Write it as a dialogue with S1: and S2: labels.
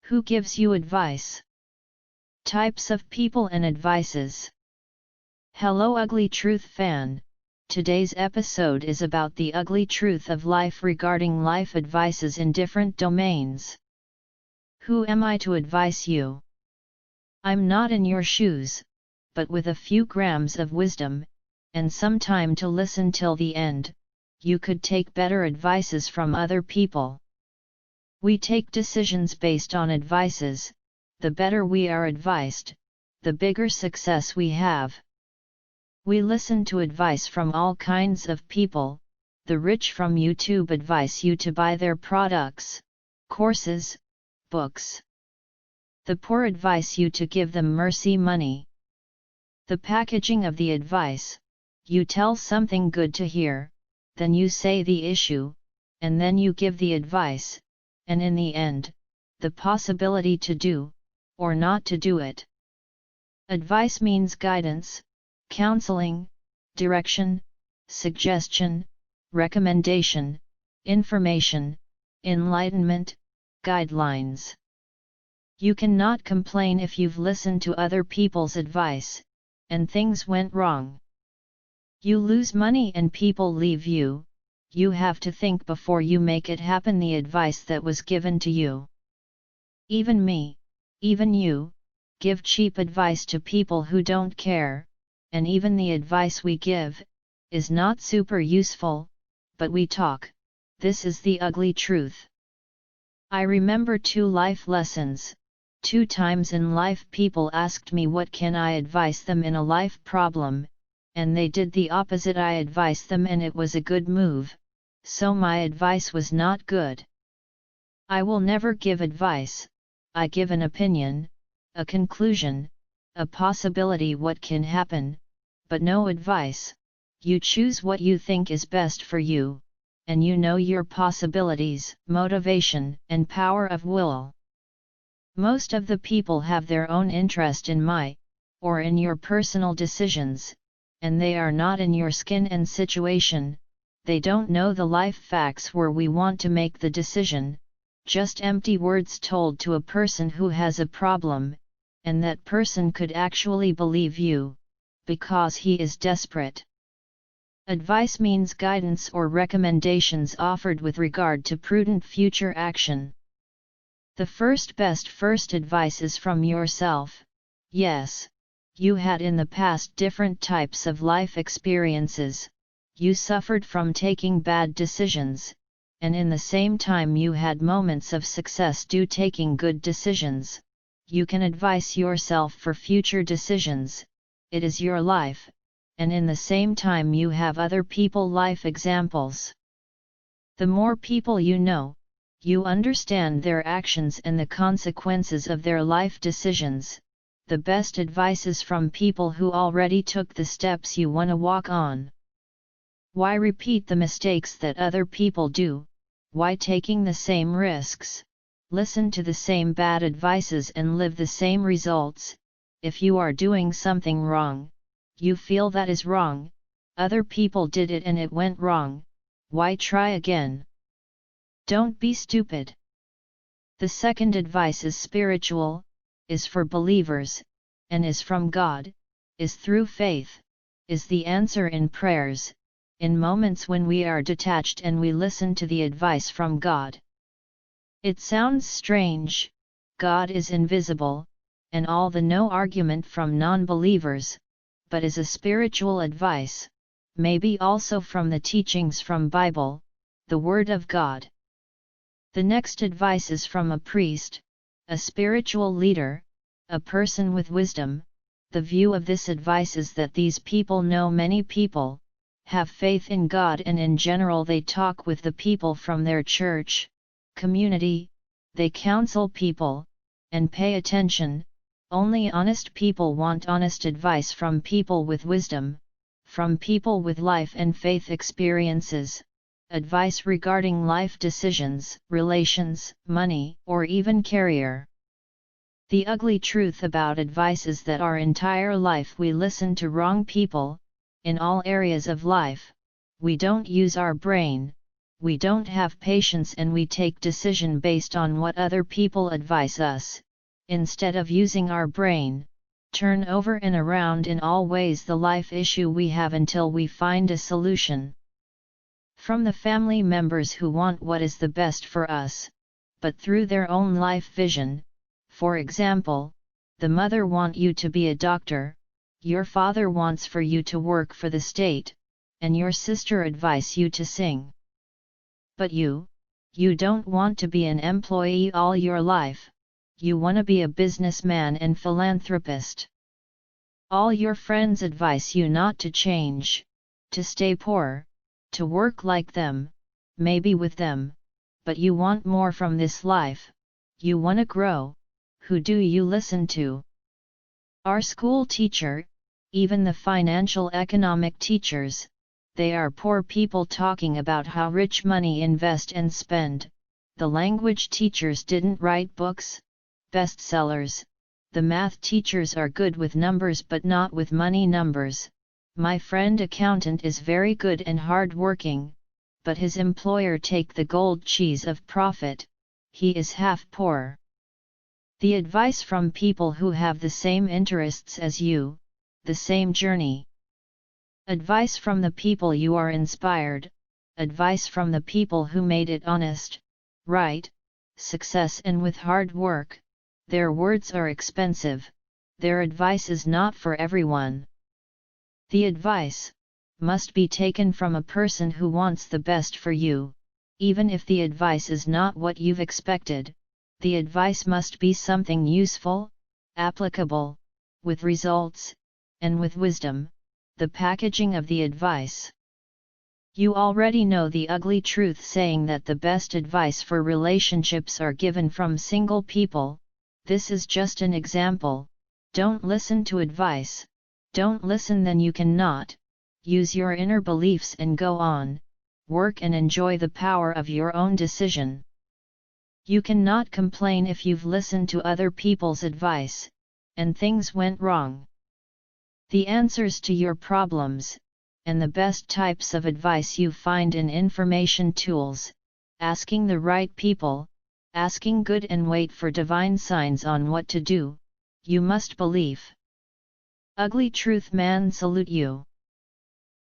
S1: Who gives you advice? Types of people and advices. Hello Ugly Truth fan! Today's episode is about the ugly truth of life regarding life advices in different domains. Who am I to advise you? I'm not in your shoes, but with a few grams of wisdom, and some time to listen till the end, you could take better advices from other people. We take decisions based on advices. The better we are advised, the bigger success we have. We listen to advice from all kinds of people. The rich from YouTube advise you to buy their products, courses, books. The poor advise you to give them mercy money. The packaging of the advice: you tell something good to hear, then you say the issue, and then you give the advice, and in the end, the possibility to do, or not to do it. Advice means guidance, counseling, direction, suggestion, recommendation, information, enlightenment, guidelines. You cannot complain if you've listened to other people's advice, and things went wrong. You lose money and people leave you. You have to think before you make it happen. The advice that was given to you. Even me, even you, give cheap advice to people who don't care, and even the advice we give is not super useful, but we talk. This is the ugly truth. I remember 2 life lessons. 2 times in life people asked me what can I advise them in a life problem, and they did the opposite. I advised them and it was a good move, so my advice was not good. I will never give advice. I give an opinion, a conclusion, a possibility what can happen, but no advice. You choose what you think is best for you, and you know your possibilities, motivation, and power of will. Most of the people have their own interest in or in your personal decisions, and they are not in your skin and situation. They don't know the life facts where we want to make the decision, just empty words told to a person who has a problem, and that person could actually believe you, because he is desperate. Advice means guidance or recommendations offered with regard to prudent future action. The first advice is from yourself. Yes, you had in the past different types of life experiences. You suffered from taking bad decisions, and in the same time you had moments of success due taking good decisions. You can advise yourself for future decisions. It is your life, and in the same time you have other people life examples. The more people you know, you understand their actions and the consequences of their life decisions. The best advice is from people who already took the steps you want to walk on. Why repeat the mistakes that other people do? Why taking the same risks, listen to the same bad advices and live the same results? If you are doing something wrong, you feel that is wrong, other people did it and it went wrong, why try again? Don't be stupid. The second advice is spiritual, is for believers, and is from God, is through faith, is the answer in prayers, in moments when we are detached and we listen to the advice from God. It sounds strange, God is invisible, and all the no argument from non-believers, but is a spiritual advice, maybe also from the teachings from Bible, the Word of God. The next advice is from a priest, a spiritual leader, a person with wisdom. The view of this advice is that these people know many people, have faith in God, and in general they talk with the people from their church, community, they counsel people, and pay attention. Only honest people want honest advice from people with wisdom, from people with life and faith experiences. Advice regarding life decisions, relations, money, or even career. The ugly truth about advice is that our entire life we listen to wrong people. In all areas of life, we don't use our brain, we don't have patience and we take decision based on what other people advise us, instead of using our brain, turn over and around in all ways the life issue we have until we find a solution. From the family members who want what is the best for us, but through their own life vision. For example, the mother wants you to be a doctor, your father wants for you to work for the state, and your sister advises you to sing. But you don't want to be an employee all your life, you want to be a businessman and philanthropist. All your friends advise you not to change, to stay poor, to work like them, maybe with them, but you want more from this life, you want to grow. Who do you listen to? Our school teacher, even the financial economic teachers, they are poor people talking about how rich money invest and spend. The language teachers didn't write books, bestsellers. The math teachers are good with numbers but not with money numbers. My friend accountant is very good and hard working, but his employer take the gold cheese of profit, he is half poor. The advice from people who have the same interests as you, the same journey. Advice from the people you are inspired, advice from the people who made it honest, right, success and with hard work. Their words are expensive, their advice is not for everyone. The advice must be taken from a person who wants the best for you, even if the advice is not what you've expected. The advice must be something useful, applicable, with results, and with wisdom, the packaging of the advice. You already know the ugly truth saying that the best advice for relationships are given from single people. This is just an example. Don't listen to advice. Don't listen, then you cannot. Use your inner beliefs and go on, work and enjoy the power of your own decision. You cannot complain if you've listened to other people's advice, and things went wrong. The answers to your problems, and the best types of advice you find in information tools, asking the right people, asking good and wait for divine signs on what to do, you must believe. Ugly Truth Man salute you.